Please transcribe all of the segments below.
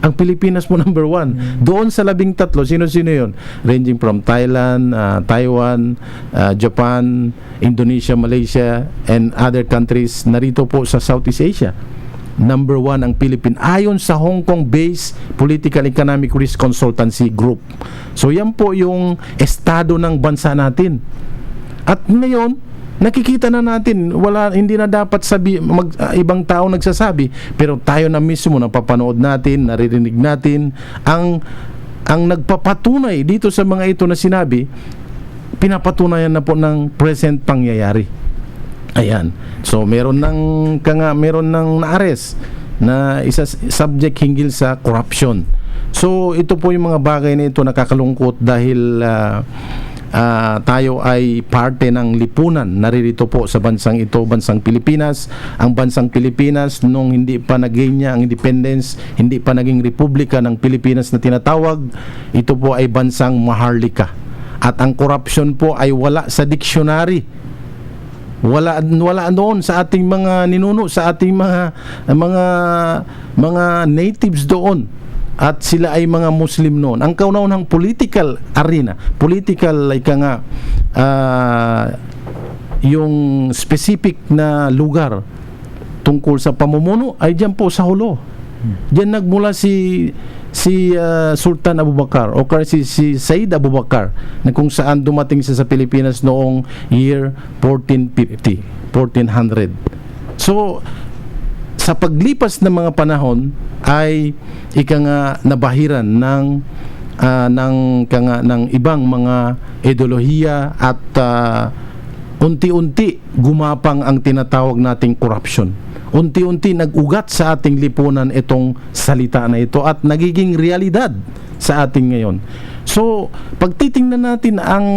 Ang Pilipinas po number 1. Doon sa 13, sino-sino yun? Ranging from Thailand, Taiwan, Japan, Indonesia, Malaysia, and other countries narito po sa Southeast Asia. Number 1 ang Philippines ayon sa Hong Kong-based Political Economic Risk Consultancy Group. So yan po yung estado ng bansa natin. At ngayon, nakikita na natin, hindi na dapat ibang tao nagsasabi, pero tayo na mismo napapanood natin, naririnig natin ang nagpapatunay dito sa mga ito na sinabi, pinapatunayan na po ng present pangyayari. Ayan. So meron ng na-arrest na isa subject hinggil sa corruption. So ito po yung mga bagay na ito nakakalungkot dahil tayo ay parte ng lipunan naririto po sa bansang ito, bansang Pilipinas. Ang bansang Pilipinas nung hindi pa naging niya ang independence, hindi pa naging republika ng Pilipinas na tinatawag, ito po ay bansang maharlika. At ang corruption po ay wala sa dictionary. Wala noon sa ating mga ninuno, sa ating mga natives doon. At sila ay mga Muslim noon. Ang kauna-unahang political arena, political yung specific na lugar tungkol sa pamumuno ay diyan po sa Hulo. Diyan nagmula si Sultan Abu Bakar o si Said Abu Bakar na kung saan dumating siya sa Pilipinas noong year 1450, 1400. So sa paglipas ng mga panahon ay nabahiran ng ibang mga ideolohiya at unti-unti gumapang ang tinatawag nating corruption. Unti-unti nag-ugat sa ating lipunan itong salita na ito at nagiging realidad sa ating ngayon. So, pagtitingnan natin ang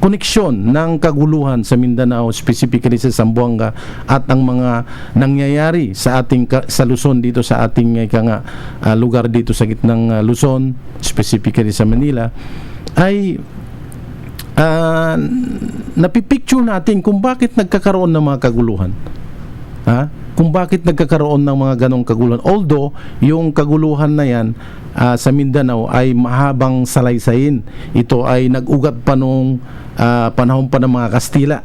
koneksyon ng kaguluhan sa Mindanao, specifically sa Zamboanga, at ang mga nangyayari sa Luzon, dito sa ating lugar dito sa gitnang Luzon, specifically sa Manila, ay napipicture natin kung bakit nagkakaroon ng mga kaguluhan. Kung bakit nagkakaroon ng mga ganong kaguluhan. Although, yung kaguluhan na yan sa Mindanao ay mahabang salaysayin. Ito ay nag-ugat pa nung panahon pa ng mga Kastila,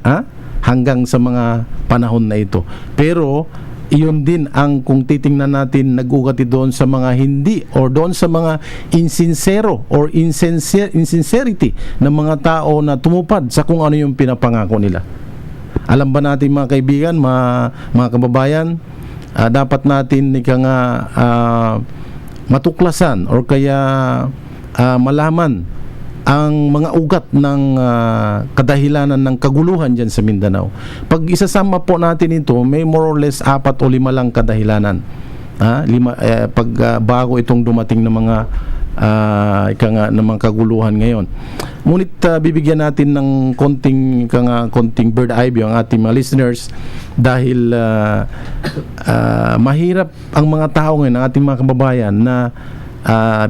hanggang sa mga panahon na ito. Pero, iyon din ang kung titingnan natin nag-ugat doon sa mga hindi or doon sa mga insincero or insincerity ng mga tao na tumupad sa kung ano yung pinapangako nila. Alam ba natin mga kaibigan, mga kababayan, dapat natin matuklasan or kaya malaman ang mga ugat ng kadahilanan ng kaguluhan dyan sa Mindanao. Pag isasama po natin ito, may more or less 4 o 5 lang kadahilanan. Bago itong dumating ng mga ng mga kaguluhan ngayon. Ngunit bibigyan natin ng konting bird eye view ang ating mga listeners dahil mahirap ang mga tao ngayon, ang ating mga kababayan na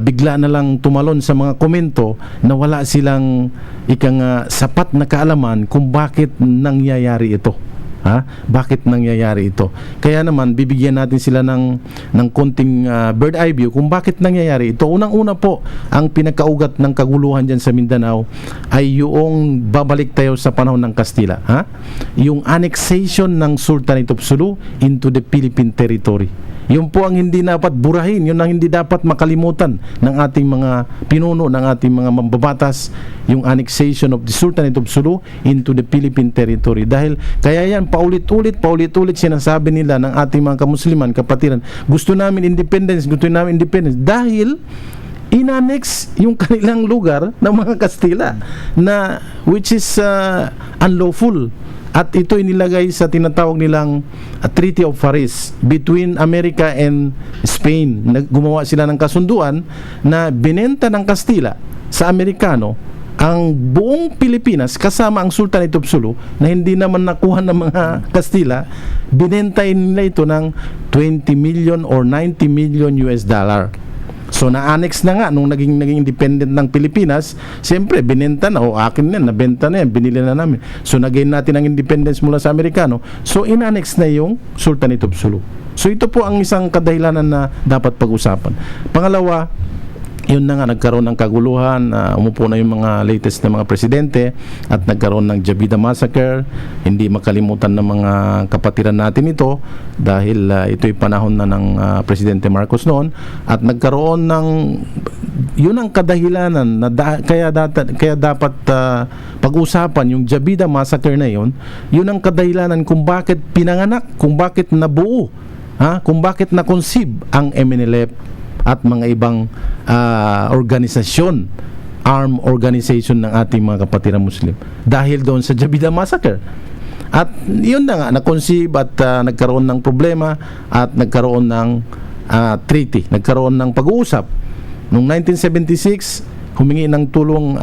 bigla na lang tumalon sa mga komento na wala silang sapat na kaalaman kung bakit nangyayari ito. Bakit nangyayari ito? Kaya naman bibigyan natin sila ng konting bird eye view kung bakit nangyayari ito. Unang-una po, ang pinakaugat ng kaguluhan dyan sa Mindanao ay yung babalik tayo sa panahon ng Kastila. Yung annexation ng Sultanate of Sulu into the Philippine territory. Yun po ang hindi dapat burahin, yun ang hindi dapat makalimutan ng ating mga pinuno, ng ating mga mambabatas, yung annexation of the Sultanate of Sulu into the Philippine territory. Dahil kaya yan paulit-ulit sinasabi nila ng ating mga kamusliman, kapatiran, gusto namin independence dahil inanex yung kanilang lugar ng mga Kastila na which is unlawful. At ito inilagay sa tinatawag nilang Treaty of Paris between America and Spain. Gumawa sila ng kasunduan na binenta ng Kastila sa Amerikano ang buong Pilipinas kasama ang Sultanate of Sulu na hindi naman nakuha ng mga Kastila. Binenta nila ito ng 20 million or 90 million US dollar. So na-annex na nga nung naging independent ng Pilipinas, siyempre binenta na, akin na, nabenta na yan, binili na namin. So nagain natin ang independence mula sa Amerikano. So in-annex na yung Sultanate of Sulu. So ito po ang isang kadahilanan na dapat pag-usapan. Pangalawa, yun na nga, nagkaroon ng kaguluhan, umupo na yung mga latest na mga presidente at nagkaroon ng Jabida Massacre. Hindi makalimutan ng mga kapatiran natin ito dahil ito'y panahon na ng Presidente Marcos noon at nagkaroon ng yun ang kadahilanan na kaya dapat pag-usapan yung Jabida Massacre na yun ang kadahilanan kung bakit pinanganak, kung bakit nabuo, kung bakit na-conceive ang MNLF at mga ibang organisasyon, armed organization ng ating mga kapatiran Muslim dahil doon sa Jabida Massacre. At yun na nga, na-conceive at nagkaroon ng problema at nagkaroon ng treaty, nagkaroon ng pag-uusap. Noong 1976, humingi ng tulong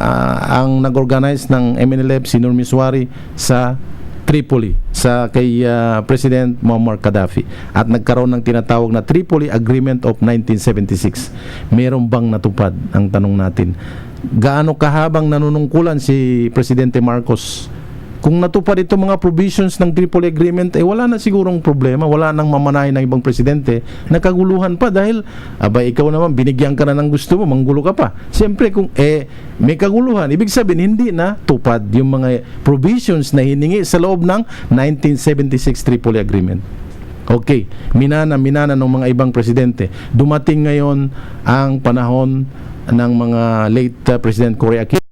ang nag-organize ng MNLF, si Nur Miswari sa Tripoli sa kay President Muammar Gaddafi at nagkaroon ng tinatawag na Tripoli Agreement of 1976. Meron bang natupad? Ang tanong natin. Gaano kahabang nanunungkulan si Presidente Marcos? Kung natupad itong mga provisions ng Tripoli Agreement, wala na sigurong problema, wala nang mamanahin ng ibang presidente. Nakaguluhan pa dahil ikaw naman binigyan ka na ng gusto mo, manggulo ka pa. Siyempre kung may kaguluhan, ibig sabihin hindi na tupad yung mga provisions na hiningi sa loob ng 1976 Tripoli Agreement. Okay, minana ng mga ibang presidente. Dumating ngayon ang panahon ng mga late President Cory Aquino